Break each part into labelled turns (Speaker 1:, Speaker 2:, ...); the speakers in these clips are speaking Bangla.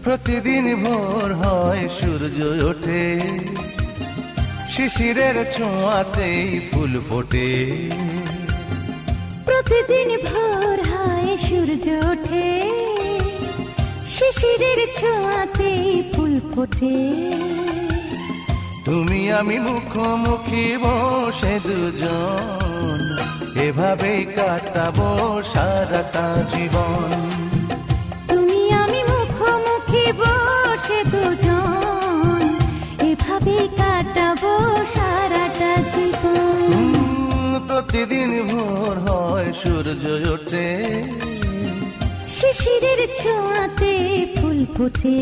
Speaker 1: প্রতিদিন ভোর হয় সূর্য ওঠে, শিশিরের ছোঁয়াতেই ফুল ফোটে।
Speaker 2: প্রতিদিন ভোর হয় সূর্য ওঠে, শিশিরের ছোঁয়াতেই ফুল ফোটে।
Speaker 1: তুমি আমি মুখোমুখি বসে দুজন, এভাবেই কাটাবো সারাটা জীবন।
Speaker 2: তুমি আমি মুখোমুখি বসে দুজন, এভাবেই কাটাবো সারাটা জীবন।
Speaker 1: প্রতিদিন ভোর হয় সূর্য ওঠে,
Speaker 2: শিশিরের ছোঁয়াতে ফুল ফোটে।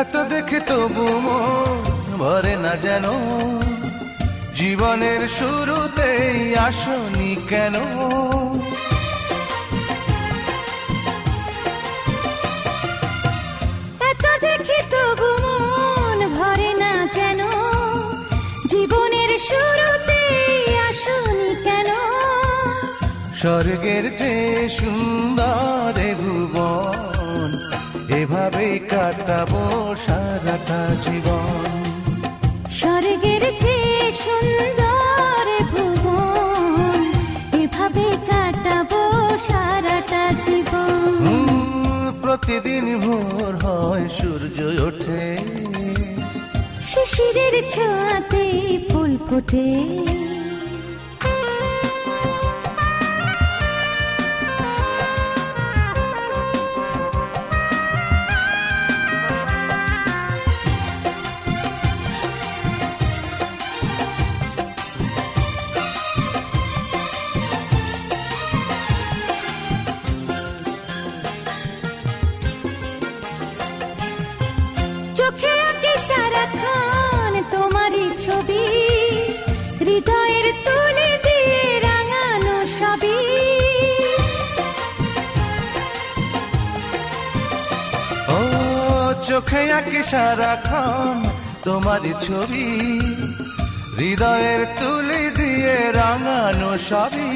Speaker 1: এত দেখে তবু মন ভরে না যেন, জীবনের শুরুতেই আসনি কেন?
Speaker 2: এত দেখে তবু মন ভরে না যেন, জীবনের শুরুতেই আসনি কেন?
Speaker 1: স্বর্গের চেয়ে সুন্দর এ ভুবন, এভাবেই কাটাবো সারাটা জীবন।
Speaker 2: স্বর্গের চেয়ে সুন্দর ভুবন, এভাবে কাটাবো সারাটা জীবন।
Speaker 1: প্রতিদিন ভোর হয় সূর্য ওঠে,
Speaker 2: শিশিরের ছোঁয়াতে ফুল ফোটে। চোখে আঁকে সারাক্ষণ তোমারই ছবি, হৃদয়ের তুলে দিয়ে রাঙানো সবই।
Speaker 1: ও চোখে আঁকে সারাক্ষণ তোমারই ছবি, হৃদয়ের তুলে দিয়ে রাঙানো সবই।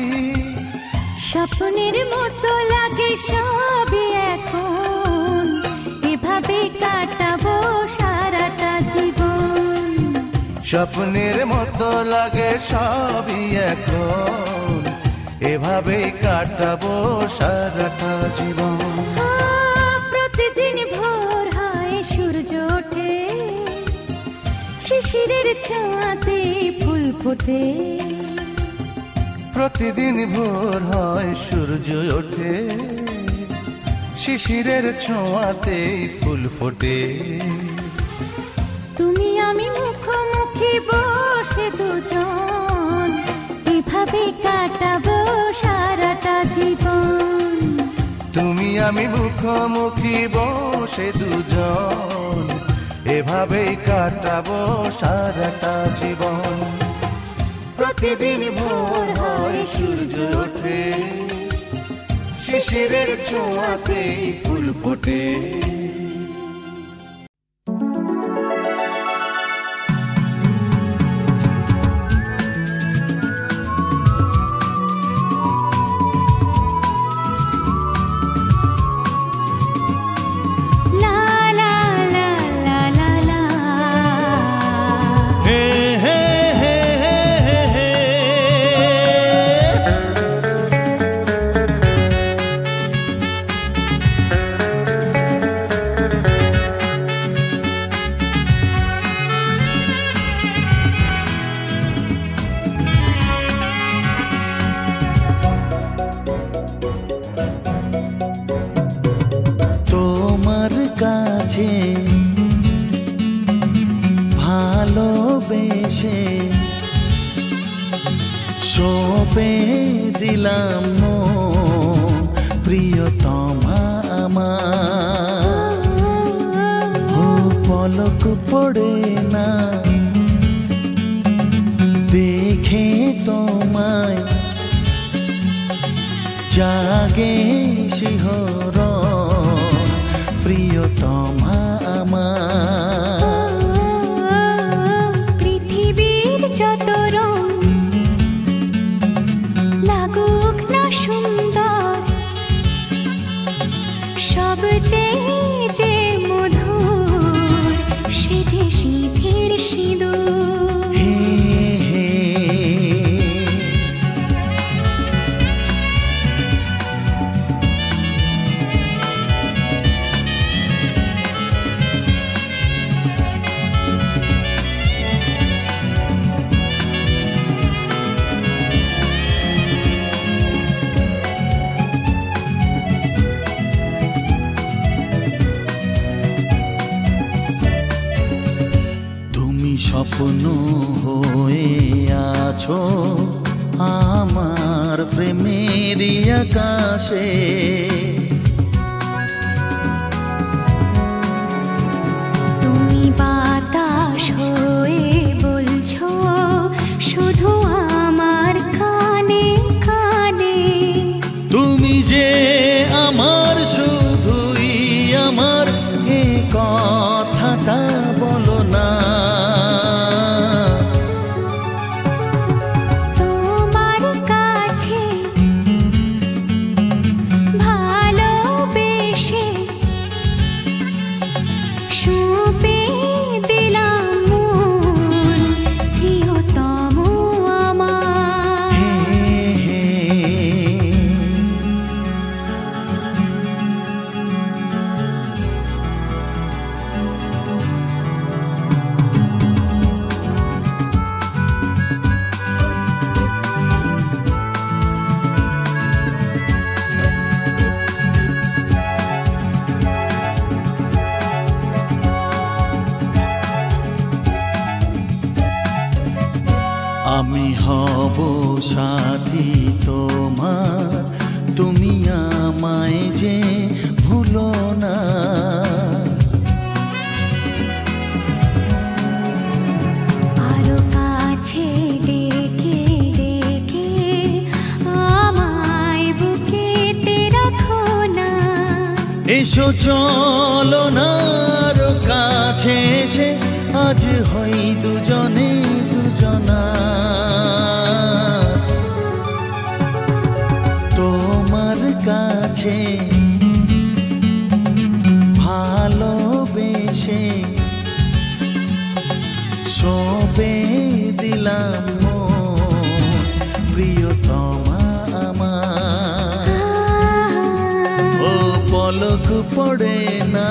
Speaker 2: স্বপ্নের মতো লাগে সবই এখন, এভাবে কাটাবো সারাটা জীবন।
Speaker 1: স্বপ্নের মতো লাগে সবই এখন, এভাবেই কাটাবো সারাটা জীবন।
Speaker 2: প্রতিদিন ভোর হয় সূর্য ওঠে, শিশিরের ছোঁয়াতে ফুল ফোটে।
Speaker 1: প্রতিদিন ভোর হয় সূর্য ওঠে, শিশিরের ছোঁয়াতে ফুল ফোটে।
Speaker 2: তুমি আমি মুখোমুখি বসে দুজন, এভাবে কাটাবো সারাটা জীবন।
Speaker 1: তুমি আমি মুখোমুখি বসে দুজন, এভাবেই কাটাবো সারাটা জীবন। প্রতিদিন ভোর হয় সূর্য ওঠে, শিশিরের ছোঁয়াতে ফুল ফোটে।
Speaker 3: ভালোবেসে সঁপে দিলাম প্রিয়তমা আমার, পলক পড়ে না জাগে শিহরণ প্রিয়তমা আমার।
Speaker 2: পৃথিবীর যত রং লাগুক না সুন্দর, সবচেয়ে যে মধুর সে যে সিঁথির সিঁদুর।
Speaker 3: হে হে স্বপ্ন হয়ে আছো আমার প্রেমের আকাশে।
Speaker 2: তুমি বাতাস হয়ে বলছো শুধু আমার কানে কানে।
Speaker 3: তুমি যে আমার শুধুই আমার, এ কথাটা বলো না। আমি হব সাথী তোমার, তুমি আমায় যে ভুলো না।
Speaker 2: আরো কাছে ডেকে ডেকে আমায় বুকেতে রাখো না।
Speaker 3: এসো চলো না আরো কাছে এসে আজ হই দুজনে দুজনা। তোমার কাছে ভালোবেসে সবে দিলাম মন প্রিয়তমা আমার। ও পলক পড়ে না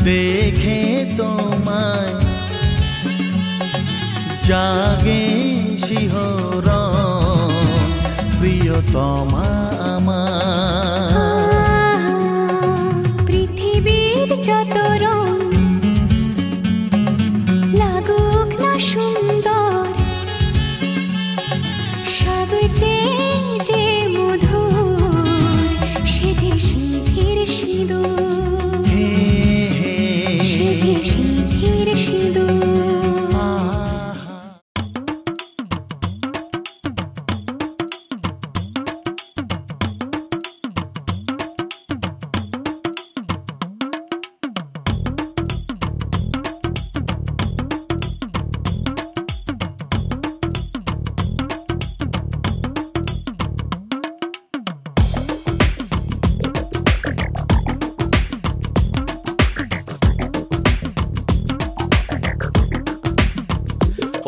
Speaker 3: দেখে তোমায়, জাগে শিহরণ প্রিয়তমা আমার।
Speaker 2: পৃথিবীর যত রং লাগুক না সুন্দর, সবচেয়ে যে মধুর সে যে সিঁথির সিঁদুর। সে যে সিঁথির সিঁদুর।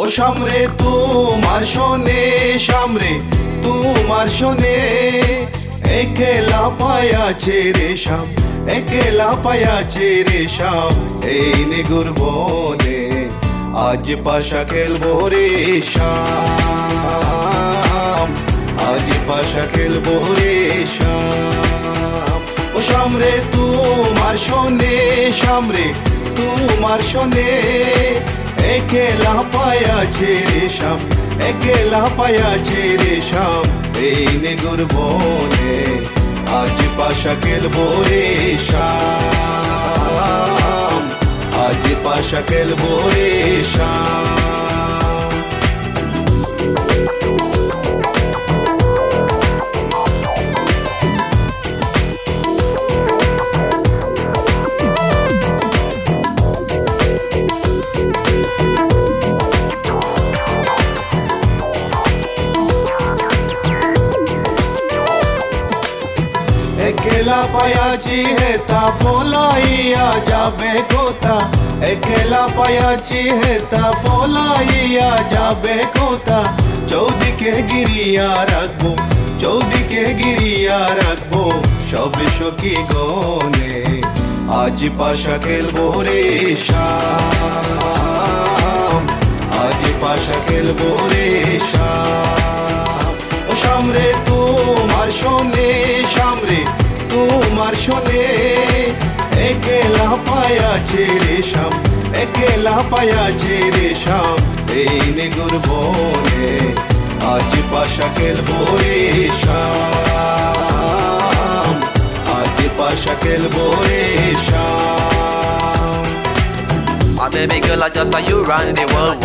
Speaker 1: ও সামরে তোমার শোনে, সামরে তোমার শোনে, একলা পায়াছে রে শাম, একলা পায়াছে রে শাম। এই নিগুর বনে আজ পাশা খেলবো রে শাম, আজ পাশা খেলবো রে শাম। ও সামরে তোমার শোনে, সামরে তোমার শোনে, একলা পায়াছে রে শাম, একলা পায়াছে রে শাম। এই নিগুর বনে আজ পাশা খেলবো রে শাম, আজ পাশা খেলবো রে শাম। একলা পায়াছি হেতা পলাইয়া যাবে কোথা একলা পায়াছি হেতা পলাইয়া যাবে কোথা চৌদিকে গিরিয়া রাখবো চৌদিকে গিরিয়া রাখবো সবে সখী গনে আজ পাশা খেলবো রে শাম আজ পাশা খেলবো রে শাম ও শামরে তোমার শোনে শামরে তোমার শোনে একলা পায়াছে রে শাম একলা পায়াছে রে শাম এই নেগুর বনে আজ পাশা খেলবো রে শাম আজ পাশা খেলবো রে শাম
Speaker 4: My baby girl, I just saw you run the world.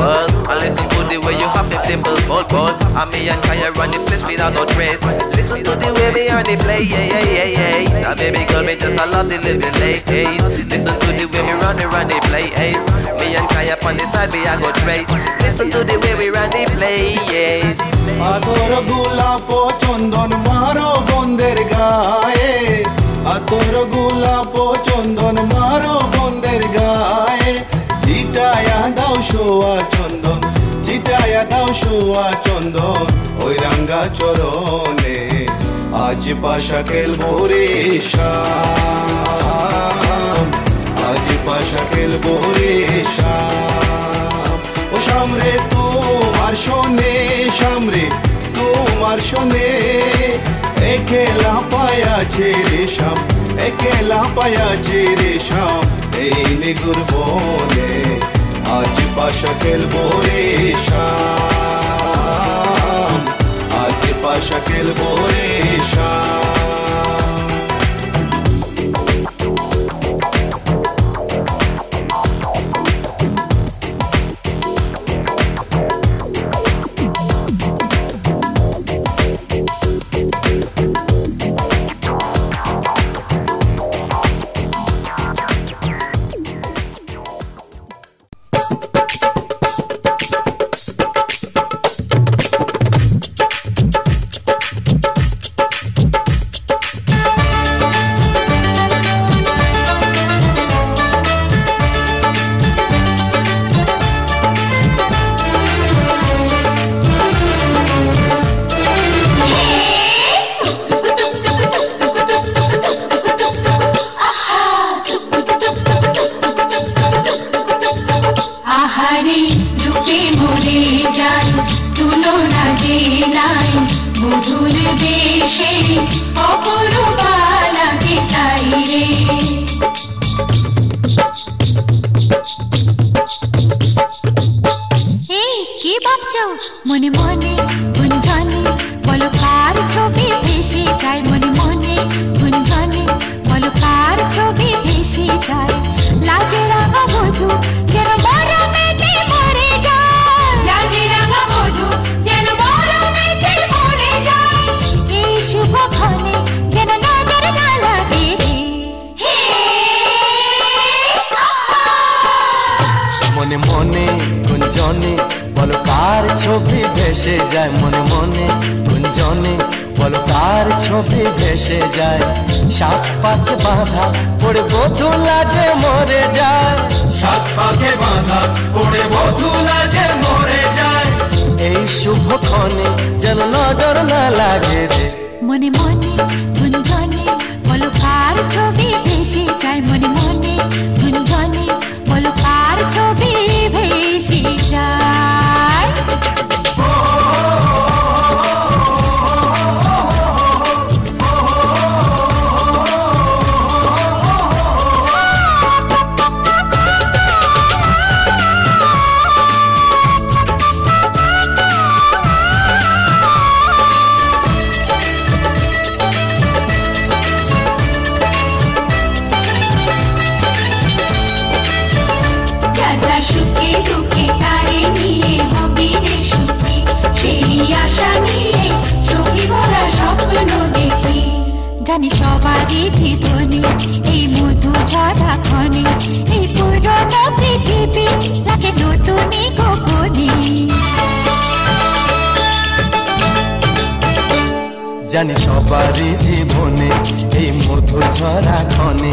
Speaker 4: I listen to the way you have them dimple cold. And me and Kaya run the place without no trace. Listen to the way we are the play, yeah. My baby girl, me just I love the living late. Listen to the way we run the play, ace. Me and Kaya on the side, we are go trace. Listen to the way we run the play, yes.
Speaker 1: আতর গোলাপ চন্দন মারো বন্দের গায়ে আতর গোলাপ চন্দন মারো বন্দের গায়ে চিটায়া দাও শোয়া চন্দন চিটায়া দাও শোয়া চন্দন ওই রাঙ্গা চরণে আজ পাশা খেলবো রে শাম আজ পাশা খেলবো রে শাম ও শামরে তোমার শোনে শামরে তোমার শোনে একলা পায়াছে রে শাম একলা পায়াছে রে শাম এই নেগুর বনে আজ পাশা খেলবো রে শাম আজ পাশা খেলবো রে শাম
Speaker 2: মনে মনে গুঞ্জনে বলো কার ছবি ভেসে যায় মনে মনে গুঞ্জনে বলো কার ছবি ভেসে যায় লাজে রাঙা বধূ যেন মরমেতে মরে যায় লাজে রাঙা বধূ যেন মরমেতে মরে যায় এই শুভ ক্ষণে যেন নজর না লাগে হে
Speaker 3: মনে মনে গুঞ্জনে বলো কার ছবি ভেসে যায় মনে মনে গুঞ্জনে বলো কার ছবি ভেসে যায় সাত পাকে বাঁধা পড়ে বধূ লাজে মরে যায়
Speaker 1: সাত পাকে বাঁধা পড়ে বধূ লাজে মরে যায়
Speaker 3: এই শুভ ক্ষণে যেন নজর না লাগে রে
Speaker 2: মনে মনে গুঞ্জনে বলো কার ছবি ভেসে যায় মনে মনে গুঞ্জনে বলো কার ছবি ভেসে যায় জানি সবারই জীবনে এই মধু ঝরা ক্ষণে এই পুরনো পৃথিবী লাগে নতুনই গোপনে
Speaker 3: জানি সবারই জীবনে এই মধু ঝরা ক্ষণে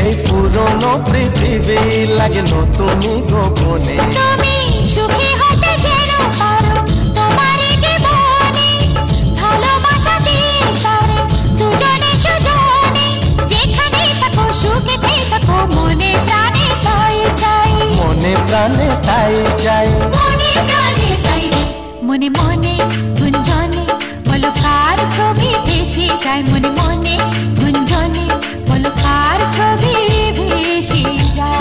Speaker 3: এই পুরনো পৃথিবী লাগে নতুনই গোপনে।
Speaker 2: তুমি সুখী হতে যেন পারো তোমারই জীবনে, ভালোবাসা দিয়ে তারে দুজনে সুজনে, যেখানেই থাকো সুখেতে থাকো মনে প্রাণে তাই চাই,
Speaker 3: মনে প্রাণে তাই চাই,
Speaker 2: মনে প্রাণে চাই। মনে মনে গুঞ্জনে বলো কার ছবি ভেসে যায়, মনে মনে গুঞ্জনে বলো কার ছবি ভেসে যায়।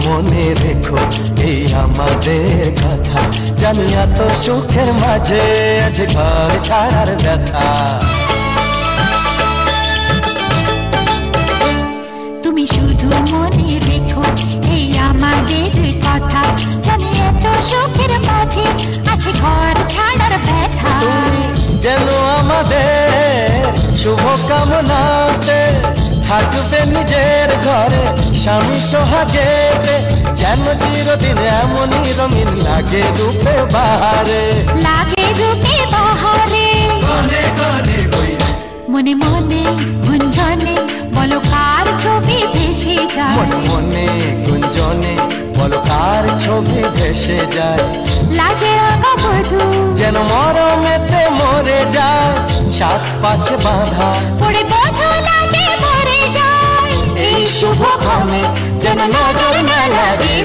Speaker 3: মনে রেখো এই আমাদের কথা, জানি এত সুখের মাঝে আছে ঘর ছাড়ার ব্যথা।
Speaker 2: তুমি শুধু মনে রেখো এই আমাদের কথা, জানি এত সুখের মাঝে আছে ঘর ছাড়ার ব্যথা।
Speaker 3: যেন আমাদের শুভ কামনাতে থাকবে নিজের ঘরে স্বামী সোহাগেতে, যেন চিরদিন এমনই রঙিন লাগে রূপে বাহারে,
Speaker 2: লাগে রূপে বাহারে। মনে মনে গুঞ্জনে বলো কার ছবি ভেসে যায়,
Speaker 3: মনে মনে গুঞ্জনে বলো কার ছবি ভেসে যায়।
Speaker 2: লাজে রাঙা বধূ
Speaker 3: যেন মরমেতে মরে যায়, সাত পাকে বাঁধা
Speaker 2: পড়ে বধূ লাজে মরে যায়।
Speaker 3: এই শুভ ক্ষণে যেন নজর না লাগে।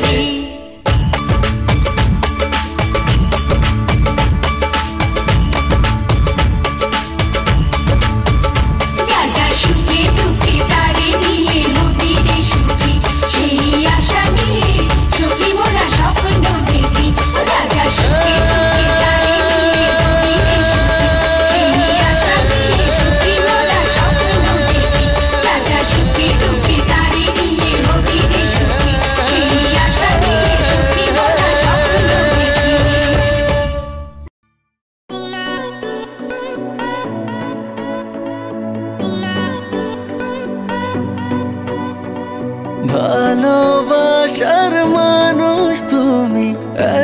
Speaker 3: ভালোবাসার মানুষ তুমি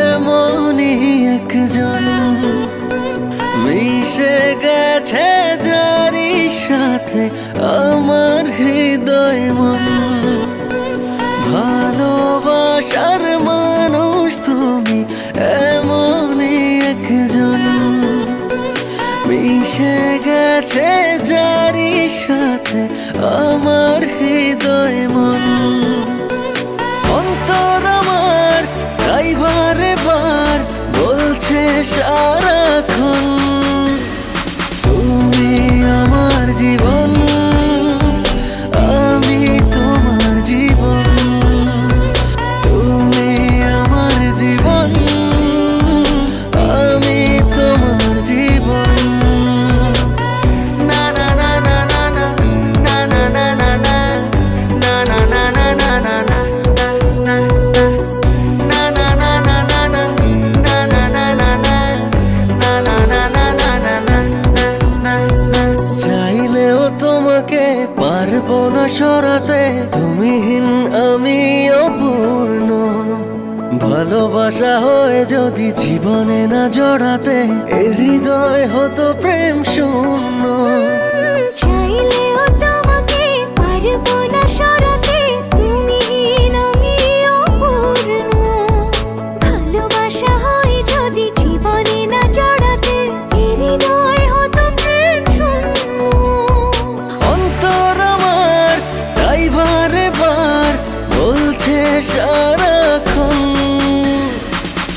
Speaker 3: এমনই একজন, মিশে গেছে যারি সাথে আমার হৃদয় মন। ভালোবাসার মানুষ তুমি এমনই একজন, মিশে গেছে যারি সাথে আমার হৃদয় মন। অন্তর আমার তাই বারে বার বলছে সারাক্ষণ, তুমি আমার জীবন, আমি তোমার জীবন, তুমি আমার জীবন, আমি তোমার জীবন। পারবো না সরাতে তুমিহীন আমি অপূর্ণ, ভালোবাসা হয়ে যদি জীবনে না জড়াতে এ হৃদয় হতো প্রেম শূন্য।
Speaker 2: চাইলেও তোমাকে পারবো না সরাতে তুমিহীন আমি অপূর্ণ, ভালোবাসা হয় যদি জীবনে না জড়াতে এ হৃদয় হতো প্রেম শূন্য।
Speaker 3: অন্তর আমার তাই বারে বার বলছে সারাক্ষণ,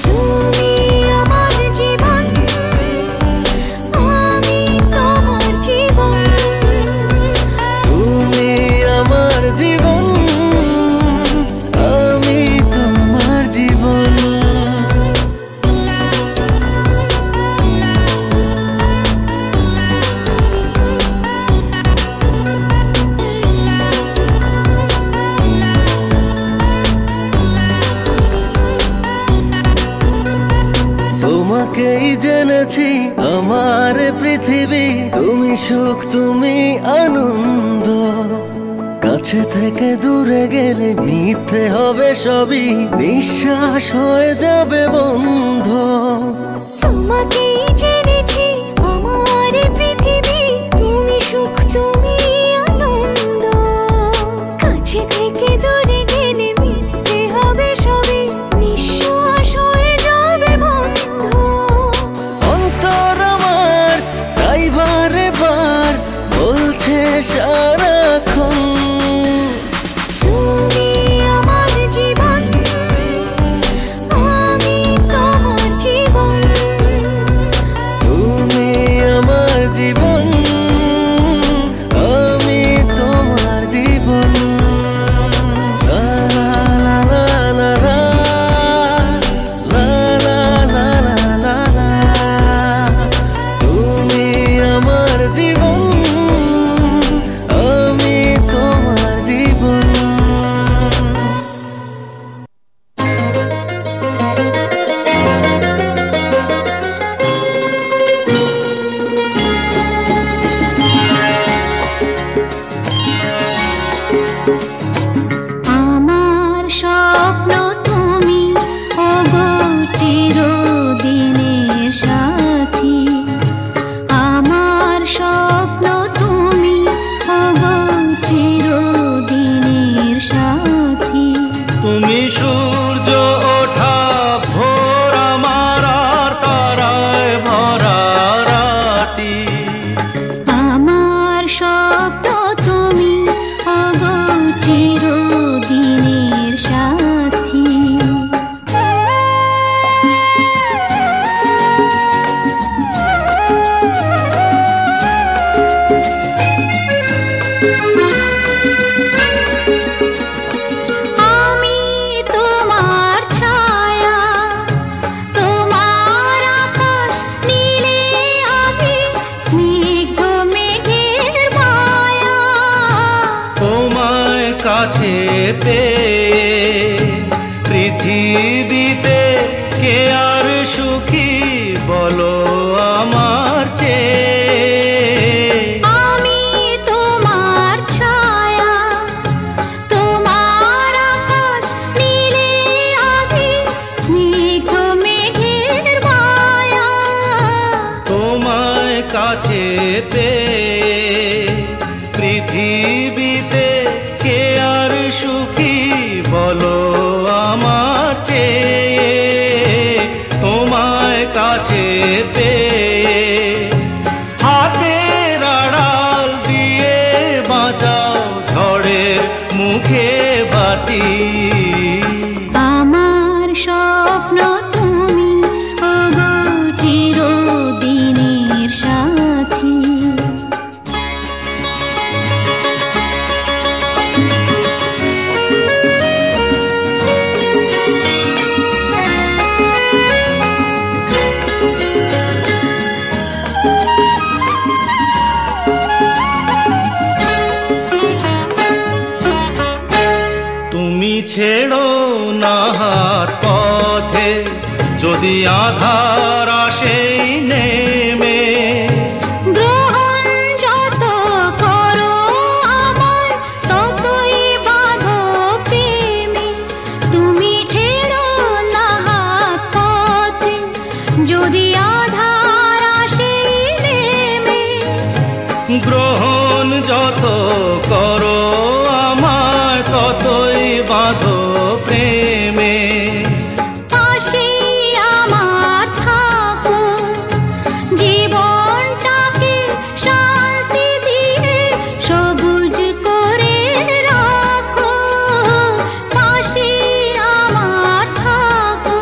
Speaker 2: তুমি আমার জীবন, আমি তোমার জীবন,
Speaker 3: তুমি আমার জীবন, তোমাকেই জেনেছি আমার পৃথিবী, তুমি সুখ তুমি আনন্দ। কাছে থেকে দূরে গেলে মিথ্যে হবে সবই, নিঃশ্বাস হয়ে যাবে বন্ধ।
Speaker 2: তোমাকেই জেনেছি আমার পৃথিবী, তুমি সুখ তুমি আনন্দ। কাছে থেকে দূরে গেলে মিথ্যে হবে সবই, নিঃশ্বাস হয়ে যাবে বন্ধ।
Speaker 3: অন্তর আমার তাই বারে বার বলছে সারাক্ষণ,
Speaker 2: তুমি আমার জীবন, আমি তোমার জীবন।
Speaker 3: তুমি আমার জীবন, আমি তোমার জীবন। লা লা লা লা লা লা লা লা লা লা। তুমি আমার জীবন, আমি তোমার জীবন।
Speaker 2: আমার স্বপ্ন তুমি ওগো চিরদিনের সাথী, আমার স্বপ্ন তুমি ওগো চিরদিনের সাথী।
Speaker 1: তুমি সূর্য ওঠা ভোর আমার আর তারায় ভরা রাতি।
Speaker 2: আমার স্বপ্ন তুমি ওগো চিরদিনের সাথী। আমি তোমার ছায়া, তোমার আকাশ নীলে আভি, স্নিগ্ধ মেঘের মায়া।
Speaker 1: তোমায় কাছে পেয়ে পৃথিবীতে কে আর সুখী বলো আমার চেয়ে।
Speaker 2: আমি তোমার ছায়া, তোমার আকাশ নীলে আভি, স্নিগ্ধ মেঘের মায়া।
Speaker 1: তোমায় কাছে পেয়ে পৃথিবীতে কে আর সুখী বলো আমার চেয়ে। তোমায় কাছে পেয়ে হাতের আড়াল দিয়ে বাঁচাও ঝড়ের মুখে বাতি।
Speaker 2: আমার স্বপ্ন তুমি ওগো চিরদিনের সাথী।
Speaker 1: তুমি ছেড়ো না হাত পথে যদি আধার আসে নেমে।
Speaker 2: গ্রহণ যত করো আমার ততই বাঁধো প্রেমে। তুমি ছেড়ো না হাত পথে যদি আধার আসে নেমে।
Speaker 1: গ্রহণ যত করো আমায় ততই বাঁধো প্রেমে।
Speaker 2: পাশে আমার থাকো, জীবনটাকে শান্তি দিয়ে সবুজ করে রাখো। পাশে আমার থাকো,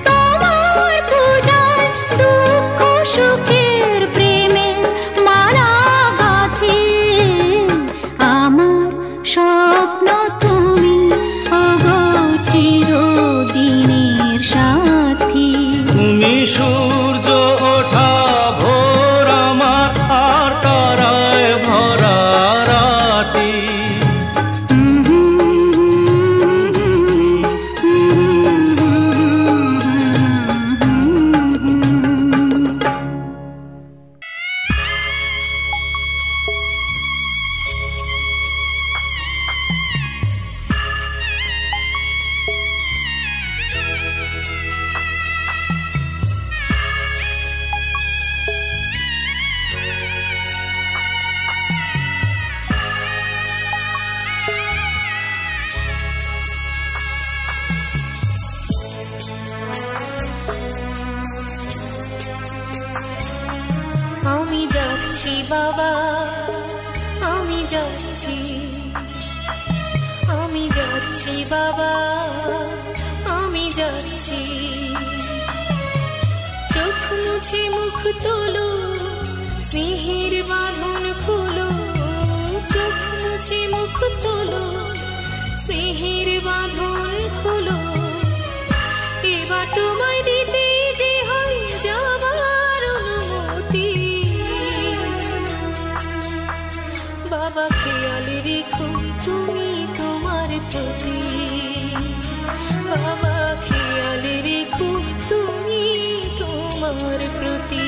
Speaker 2: তোমার পূজায় দুঃখ সুখের প্রেমের মালা গাঁথি।
Speaker 5: আমি যাচ্ছি বাবা, আমি যাচ্ছি, আমি যাচ্ছি বাবা, আমি যাচ্ছি। চোখ মুছে মুখ তোলো, স্নেহের বাঁধন খোলো। চোখ মুছে মুখ তোলো, স্নেহের বাঁধন খোলো। এবার তোমায় দিতে যে হয় যাবার অনুমতি। বাবা খেয়াল রেখো তুমি তোমার প্রতি। বাবা খেয়াল রেখো তুমি তোমার প্রতি।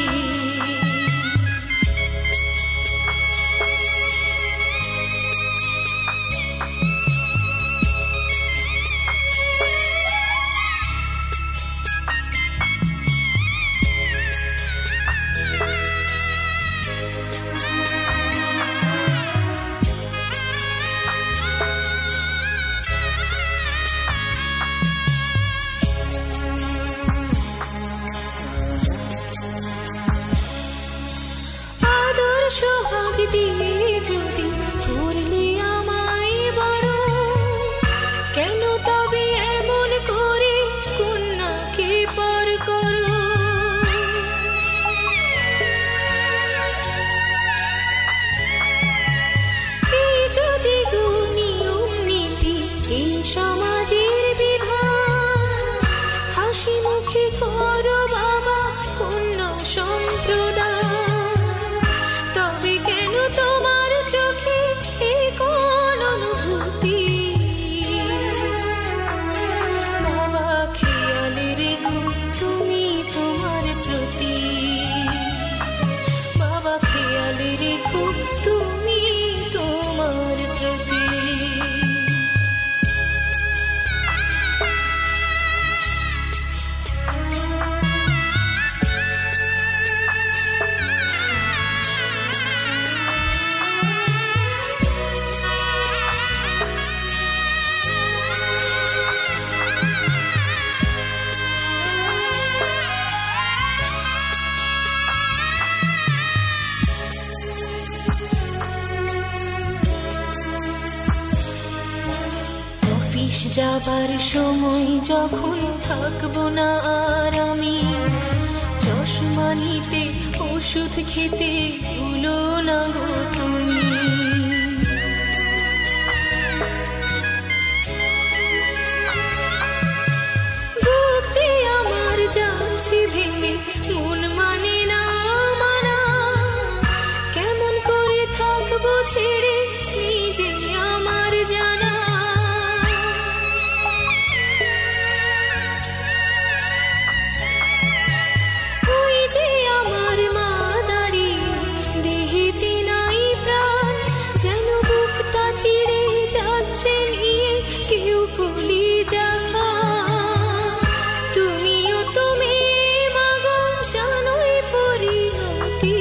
Speaker 5: সোহাগ দিয়ে যদি করলে আমায় বড়, কেন তবে এমন করে কন্যাকে পর করো? এই যদি নিয়ম নীতি, এই সমাজের বিধান, হাসি মুখে করো বাবা কন্যা সম্প্রদায়। তবে কেন তোমার চোখে এই কোন অনুভূতি? বাবা খেয়াল রেখো তুমি তোমার প্রতি। বাবা খেয়াল রেখো তুমি তোমার প্রতি। অফিস যাবার সময় যখন থাকবো না আর আমি, চশমা নিতে ওষুধ খেতে ভুলো না গো তুমি। বুক যে আমার যাচ্ছে ভেঙে, মন মানে না মানা। কেমন করে থাকবো ছেড়ে নিজে আমার জানা। তুমিও তুমি মাগো জানোই পরিণতি।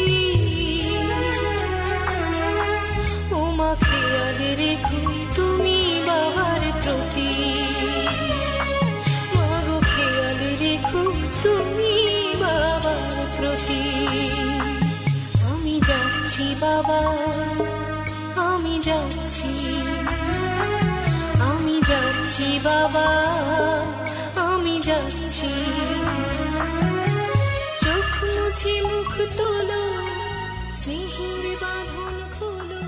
Speaker 5: ও মা খেয়াল রেখো তুমি বাবার প্রতি। মাগো খেয়াল রেখো তুমি বাবার প্রতি। আমি যাচ্ছি বাবা, আমি যাচ্ছি, আমি যাচ্ছি বাবা, আমি যাচ্ছি। চোখ মুছে মুখ তোলো, স্নেহের বাঁধন খোলো।